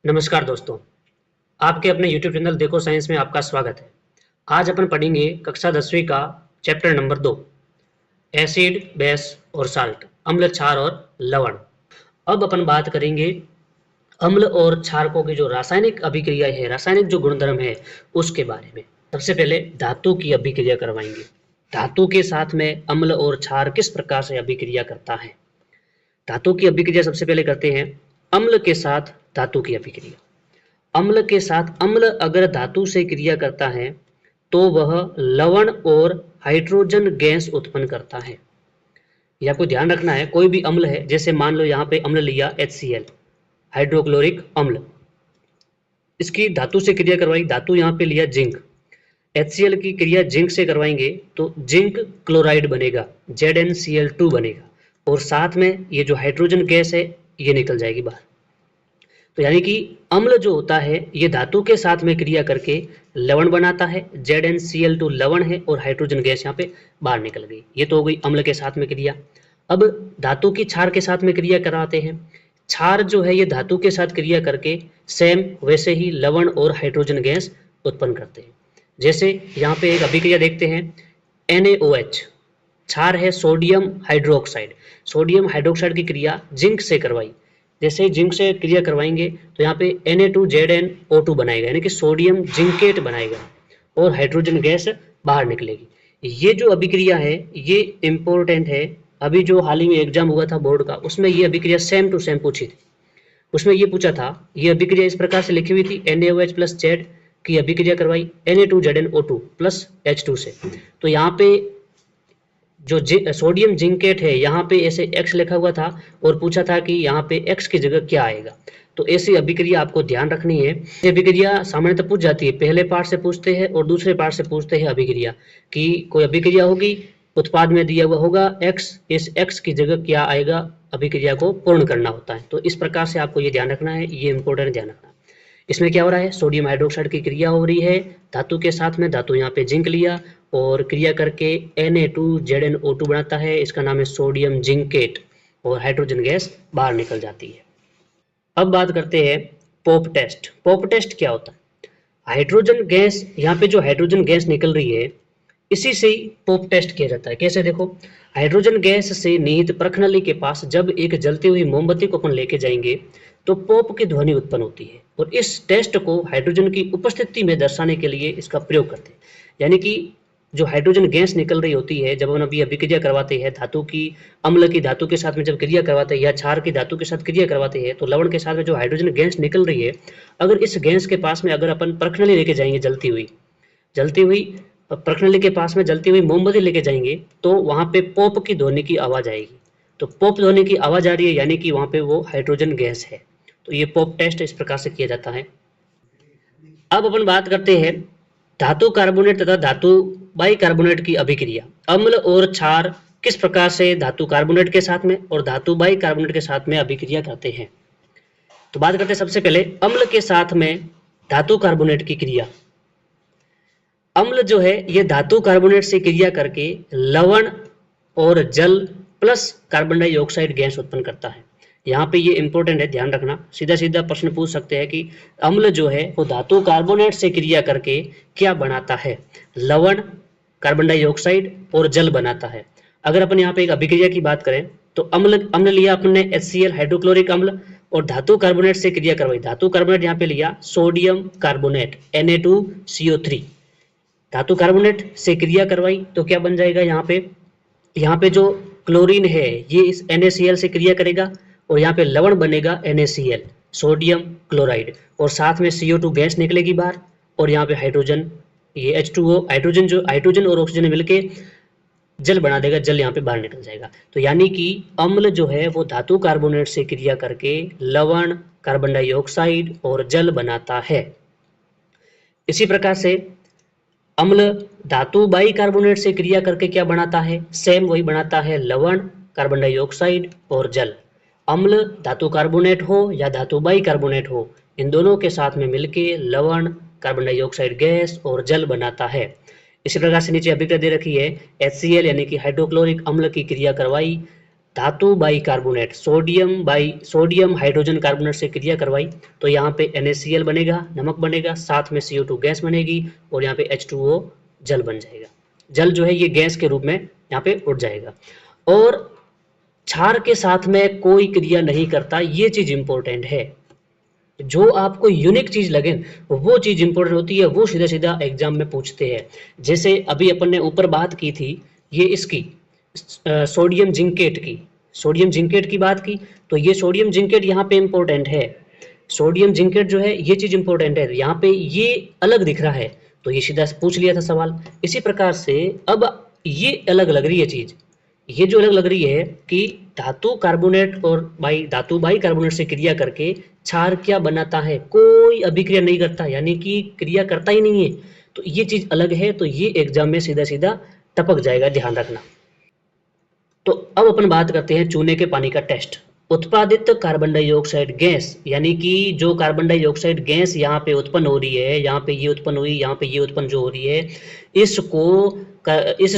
नमस्कार दोस्तों, आपके अपने YouTube चैनल देखो साइंस में आपका स्वागत है। आज अपन पढ़ेंगे कक्षा 10वीं का चैप्टर नंबर 2 एसिड, बेस और साल्ट, अम्ल, क्षार और लवण। अब अपन बात करेंगे अम्ल और क्षारकों की जो रासायनिक अभिक्रिया है, रासायनिक जो गुणधर्म है उसके बारे में। सबसे पहले धातु की अभिक्रिया करवाएंगे। धातु के साथ में अम्ल और क्षार किस प्रकार से अभिक्रिया करता है। धातु की अभिक्रिया सबसे पहले करते हैं अम्ल के साथ धातु की अभिक्रिया। अम्ल के साथ अम्ल अगर धातु से क्रिया करता है तो वह लवण और हाइड्रोजन गैस उत्पन्न करता है। यह आपको ध्यान रखना है, कोई भी अम्ल है, जैसे मान लो यहाँ पे अम्ल लिया HCl, हाइड्रोक्लोरिक अम्ल, इसकी धातु से क्रिया करवाई, धातु यहाँ पे लिया जिंक, HCl की क्रिया जिंक से करवाएंगे तो जिंक क्लोराइड बनेगा, ZnCl2 बनेगा, और साथ में ये जो हाइड्रोजन गैस है ये निकल जाएगी बाहर। तो यानी कि अम्ल जो होता है ये धातु के साथ में क्रिया करके लवण बनाता है, ZnCl2 लवण है और हाइड्रोजन गैस यहाँ पे बाहर निकल गई। ये तो हो गई अम्ल के साथ में क्रिया। अब धातु की क्षार के साथ में क्रिया कराते हैं। क्षार जो है ये धातु के साथ क्रिया करके सेम वैसे ही लवण और हाइड्रोजन गैस उत्पन्न करते हैं। जैसे यहाँ पे एक अभिक्रिया देखते हैं, NaOH क्षार है सोडियम हाइड्रोक्साइड। सोडियम हाइड्रोक्साइड की क्रिया जिंक से करवाई, जैसे जिंक से क्रिया करवाएंगे तो यहाँ पे Na2ZnO2 बनाएगा, यानी कि सोडियम जिंकेट बनाएगा और हाइड्रोजन गैस बाहर निकलेगी। ये जो अभिक्रिया है ये इम्पोर्टेंट है। अभी जो हाल ही में एग्जाम हुआ था बोर्ड का, उसमें ये अभिक्रिया सेम टू सेम पूछी थी। उसमें ये पूछा था, ये अभिक्रिया इस प्रकार से लिखी हुई थी, NaOH प्लस Z की अभिक्रिया करवाई Na2ZnO2 प्लस H2 से। तो यहाँ पे जो सोडियम जिंकेट है यहाँ पे ऐसे X लिखा हुआ था और पूछा था कि यहाँ पे X की जगह क्या आएगा। तो ऐसी अभिक्रिया आपको ध्यान रखनी है। ये अभिक्रिया सामान्यतः पूछ जाती है, पहले पार्ट से पूछते हैं और दूसरे पार्ट से पूछते हैं अभिक्रिया कि कोई अभिक्रिया होगी, उत्पाद में दिया हुआ होगा X, इस X की जगह क्या आएगा, अभिक्रिया को पूर्ण करना होता है। तो इस प्रकार से आपको ये ध्यान रखना है, ये इंपॉर्टेंट ध्यान रखना है। इसमें क्या हो रहा है, सोडियम हाइड्रोक्साइड की क्रिया हो रही है धातु के साथ में, धातु यहाँ पे जिंक लिया और क्रिया करके Na2ZnO2 बनाता है, इसका नाम है सोडियम जिंकेट, और हाइड्रोजन गैस बाहर निकल जाती है। अब बात करते हैं पोप टेस्ट। पोप टेस्ट क्या होता है, हाइड्रोजन गैस, यहाँ पे जो हाइड्रोजन गैस निकल रही है इसी से ही पोप टेस्ट किया जाता है। कैसे, देखो, हाइड्रोजन गैस से निहित परखनली के पास जब एक जलती हुई मोमबत्ती को अपन लेके जाएंगे तो पोप की ध्वनि उत्पन्न होती है, और इस टेस्ट को हाइड्रोजन की उपस्थिति में दर्शाने के लिए इसका प्रयोग करते हैं। यानी कि जो हाइड्रोजन गैस निकल रही होती है, जब हम अभी अभिक्रिया करवाते हैं धातु की, अम्ल की धातु के साथ में जब क्रिया करवाते हैं या क्षार की धातु के साथ क्रिया करवाते हैं, तो लवण के साथ में जो हाइड्रोजन गैस निकल रही है, अगर इस गैस के पास में अगर अपन परखनली लेके जाएंगे, जलती हुई परखनली के पास में जलती हुई मोमबत्ती लेके जाएंगे, तो वहां पे पोप की ध्वनि की आवाज आएगी। तो पोप ध्वनि की आवाज आ रही है, यानी कि वहां पे वो हाइड्रोजन गैस है। तो ये पोप टेस्ट इस प्रकार से किया जाता है। अब अपन बात करते हैं धातु कार्बोनेट तथा धातु बाइकार्बोनेट की अभिक्रिया। अम्ल और क्षार किस प्रकार से धातु कार्बोनेट के साथ में और धातु बाइकार्बोनेट के साथ में अभिक्रिया करते हैं। तो बात करते हैं सबसे पहले अम्ल के साथ में धातु कार्बोनेट की क्रिया। अम्ल जो है ये धातु कार्बोनेट से क्रिया करके लवण और जल प्लस कार्बन डाइऑक्साइड गैस उत्पन्न करता है। यहाँ पे ये इंपॉर्टेंट है, ध्यान रखना। सीधा सीधा प्रश्न पूछ सकते हैं कि अम्ल जो है वो धातु कार्बोनेट से क्रिया करके क्या बनाता है, लवण, कार्बन डाइऑक्साइड और जल बनाता है। अगर अपन यहाँ पे एक अभिक्रिया की बात करें तो अम्ल लिया अपने HCl हाइड्रोक्लोरिक अम्ल और धातु कार्बोनेट से क्रिया करवाई। धातु कार्बोनेट यहाँ पे लिया सोडियम कार्बोनेट Na2CO3, धातु कार्बोनेट से क्रिया करवाई तो क्या बन जाएगा, यहाँ पे जो क्लोरीन है ये इस NaCl से क्रिया करेगा और यहाँ पे लवण बनेगा NaCl, सोडियम क्लोराइड, और साथ में CO2 गैस निकलेगी बाहर, और यहाँ पे हाइड्रोजन, ये H2O, हाइड्रोजन और ऑक्सीजन मिलके जल बना देगा, जल यहाँ पे बाहर निकल जाएगा। तो यानी कि अम्ल जो है वो धातु कार्बोनेट से क्रिया करके लवण, कार्बन डाइऑक्साइड और जल बनाता है। इसी प्रकार से अम्ल धातु बाइकार्बोनेट से क्रिया करके क्या बनाता है, सेम वही बनाता है, लवण, कार्बन डाइऑक्साइड और जल। अम्ल धातु कार्बोनेट हो या धातु बाइकार्बोनेट हो, इन दोनों के साथ में मिलके लवण, कार्बन डाइऑक्साइड गैस और जल बनाता है। इसी प्रकार से नीचे अभिक्रिया दे रखी है, HCl यानी कि हाइड्रोक्लोरिक अम्ल की क्रिया करवाई धातु बाइकार्बोनेट, सोडियम हाइड्रोजन कार्बोनेट से क्रिया करवाई तो यहाँ पे NaCl बनेगा, नमक बनेगा, साथ में CO2 गैस बनेगी और यहाँ पे H2O जल बन जाएगा। जल जो है ये गैस के रूप में यहाँ पे उड़ जाएगा। और क्षार के साथ में कोई क्रिया नहीं करता, ये चीज इंपॉर्टेंट है। जो आपको यूनिक चीज लगे वो चीज इंपॉर्टेंट होती है, वो सीधा सीधा एग्जाम में पूछते हैं। जैसे अभी अपन ने ऊपर बात की थी ये इसकी सोडियम जिंकेट की बात की, तो ये सोडियम जिंकेट यहाँ पे इंपॉर्टेंट है। सोडियम जिंकेट जो है ये चीज इंपॉर्टेंट है, यहाँ पे ये अलग दिख रहा है तो ये सीधा पूछ लिया था सवाल। इसी प्रकार से अब ये अलग लग रही है चीज, ये जो अलग लग रही है कि धातु कार्बोनेट और धातु बाइकार्बोनेट से क्रिया करके क्षार क्या बनाता है, कोई अभिक्रिया नहीं करता, यानी कि क्रिया करता ही नहीं है, तो ये चीज अलग है। तो ये एग्जाम में सीधा सीधा टपक जाएगा, ध्यान रखना। तो अब अपन बात करते हैं चूने के पानी का टेस्ट। उत्पादित कार्बन डाइऑक्साइड गैस, यानी कि जो कार्बन डाइऑक्साइड गैस यहाँ पे उत्पन्न हो रही है, यहाँ पे ये उत्पन्न हुई, यहाँ पे ये उत्पन्न जो हो रही है, इस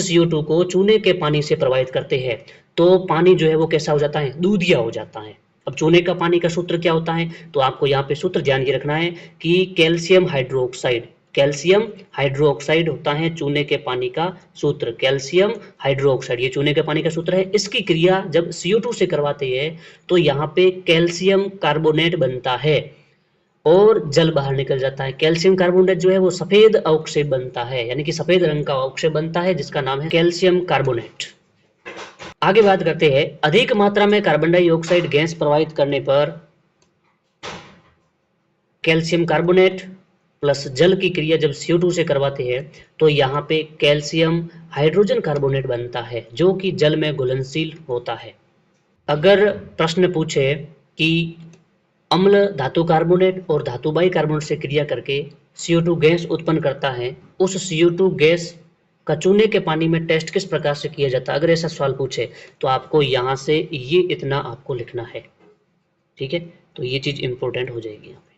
CO2 को चूने के पानी से प्रभावित करते हैं तो पानी जो है वो कैसा हो जाता है, दूधिया हो जाता है। अब चूने का पानी का सूत्र क्या होता है, तो आपको यहाँ पे सूत्र ध्यान ये रखना है कि कैल्शियम हाइड्रोक्साइड होता है चूने के पानी का सूत्र। कैल्शियम हाइड्रोक्साइड ये चूने के पानी का सूत्र है। इसकी क्रिया जब CO2 से करवाते हैं तो यहाँ पे कैल्शियम कार्बोनेट बनता है और जल बाहर निकल जाता है। कैल्शियम कार्बोनेट जो है वो सफेद अवक्षेप बनता है, यानी कि सफेद रंग का अवक्षेप बनता है जिसका नाम है कैल्शियम कार्बोनेट। आगे बात करते हैं, अधिक मात्रा में कार्बन डाइऑक्साइड गैस प्रवाहित करने पर कैल्शियम कार्बोनेट प्लस जल की क्रिया जब CO2 से करवाते हैं तो यहाँ पे कैल्शियम हाइड्रोजन कार्बोनेट बनता है जो कि जल में घुलनशील होता है। अगर प्रश्न पूछे कि अम्ल धातु कार्बोनेट और धातु बाइकार्बोनेट से क्रिया करके CO2 गैस उत्पन्न करता है, उस CO2 गैस का चूने के पानी में टेस्ट किस प्रकार से किया जाता है, अगर ऐसा सवाल पूछे तो आपको यहाँ से ये इतना आपको लिखना है, ठीक है। तो ये चीज इंपॉर्टेंट हो जाएगी यहाँ पे।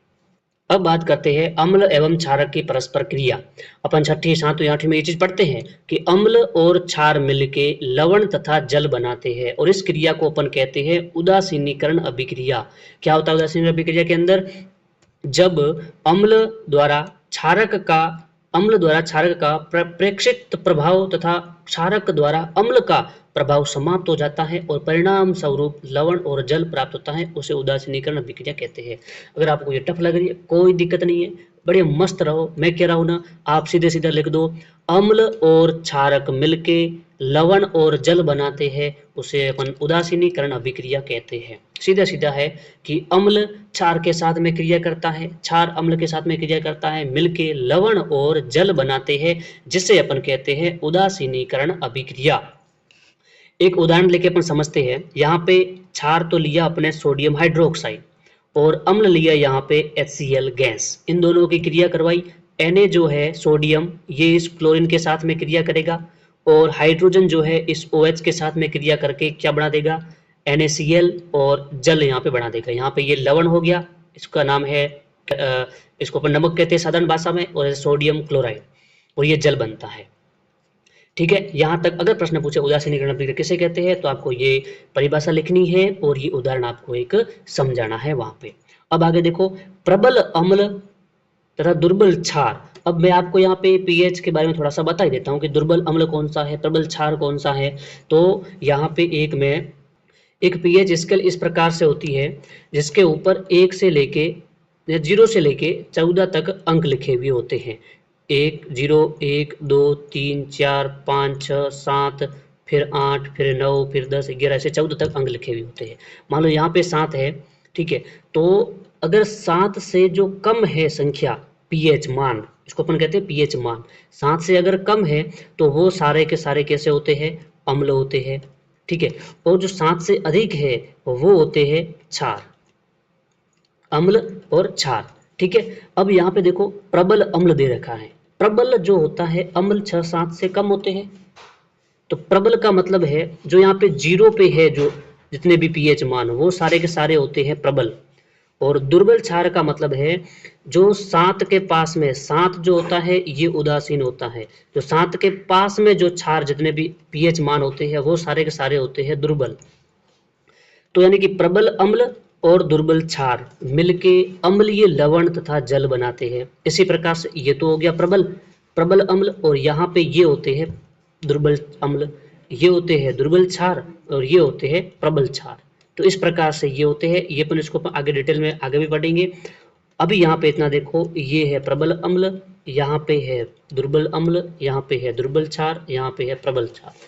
अब बात करते हैं अम्ल एवं क्षारक की परस्पर क्रिया। अपन 6ठी 7वीं 8वीं में ये चीज पढ़ते हैं कि अम्ल और क्षार मिलके लवण तथा जल बनाते हैं और इस क्रिया को अपन कहते हैं उदासीनीकरण अभिक्रिया। क्या होता है उदासीनीकरण अभिक्रिया के अंदर, जब अम्ल द्वारा क्षारक का प्रेक्षित प्रभाव तथा क्षारक द्वारा अम्ल का प्रभाव समाप्त हो जाता है और परिणाम स्वरूप लवण और जल प्राप्त होता है, उसे उदासीनीकरण अभिक्रिया कहते हैं। अगर आपको ये टफ लग रही है कोई दिक्कत नहीं है, बड़े मस्त रहो, मैं कह रहा हूँ ना, आप सीधे सीधा लिख दो अम्ल और क्षारक मिलके लवण और जल बनाते हैं, उसे अपन उदासीनीकरण अभिक्रिया कहते हैं। सीधा सीधा है कि अम्ल क्षार के साथ में क्रिया करता है, क्षार अम्ल के साथ में क्रिया करता है, मिलके लवण और जल बनाते हैं, जिसे अपन कहते हैं उदासीनीकरण अभिक्रिया। एक उदाहरण लेके अपन समझते हैं। यहाँ पे क्षार तो लिया अपने सोडियम हाइड्रोक्साइड और अम्ल लिया यहाँ पे HCl गैस, इन दोनों की क्रिया करवाई। Na जो है सोडियम, ये इस क्लोरीन के साथ में क्रिया करेगा और हाइड्रोजन जो है इस OH के साथ में क्रिया करके क्या बना देगा, NaCl, और जल यहाँ पे बना देगा। यहाँ पे ये लवण हो गया, इसका नाम है इसको अपन नमक कहते हैं साधारण भाषा में, और सोडियम क्लोराइड, और ये जल बनता है, ठीक है। यहाँ तक अगर प्रश्न पूछे उदासीनीकरण अभिक्रिया किसे कहते हैं तो आपको ये परिभाषा लिखनी है और ये उदाहरण आपको एक समझाना है वहां पे। अब आगे देखो, प्रबल अम्ल तथा दुर्बल क्षार। अब मैं आपको यहाँ पे pH के बारे में थोड़ा सा बता ही देता हूँ कि दुर्बल अम्ल कौन सा है, प्रबल क्षार कौन सा है। तो यहाँ पे एक pH स्केल इस प्रकार से होती है जिसके ऊपर 0 से लेके 14 तक अंक लिखे हुए होते हैं। 1 0 1 2 3 4 5 6 7, फिर 8, फिर 9, फिर 10 11 ऐसे 14 तक अंक लिखे हुए होते हैं। मान लो यहाँ पे 7 है, ठीक है। तो अगर 7 से जो कम है संख्या pH मान, इसको अपन कहते हैं pH मान, 7 से अगर कम है तो वो सारे के सारे कैसे होते हैं, अम्ल होते हैं, ठीक है। और जो 7 से अधिक है वो होते हैं क्षार, अम्ल और क्षार, ठीक है। अब यहाँ पे देखो प्रबल अम्ल दे रखा है। प्रबल जो होता है, अम्ल 6-7 से कम होते हैं, तो प्रबल का मतलब है जो यहाँ पे 0 पे है, जो जितने भी pH मान वो सारे के सारे होते हैं प्रबल। और दुर्बल क्षार का मतलब है जो 7 के पास में, 7 जो होता है ये उदासीन होता है, जो 7 के पास में जो क्षार जितने भी pH मान होते हैं वो सारे के सारे होते हैं दुर्बल। तो यानी कि प्रबल अम्ल और दुर्बल क्षार मिलके अम्लीय लवण तथा जल बनाते हैं। इसी प्रकार से ये तो हो गया प्रबल अम्ल, और यहाँ पे ये होते हैं दुर्बल अम्ल, ये होते हैं दुर्बल क्षार और ये होते हैं प्रबल क्षार। तो इस प्रकार से ये होते हैं, ये अपन इसको आगे डिटेल में आगे भी पढ़ेंगे। अभी यहाँ पे इतना देखो, ये है प्रबल अम्ल, यहाँ पे है दुर्बल अम्ल, यहाँ पे है दुर्बल क्षार, यहाँ पे है प्रबल क्षार।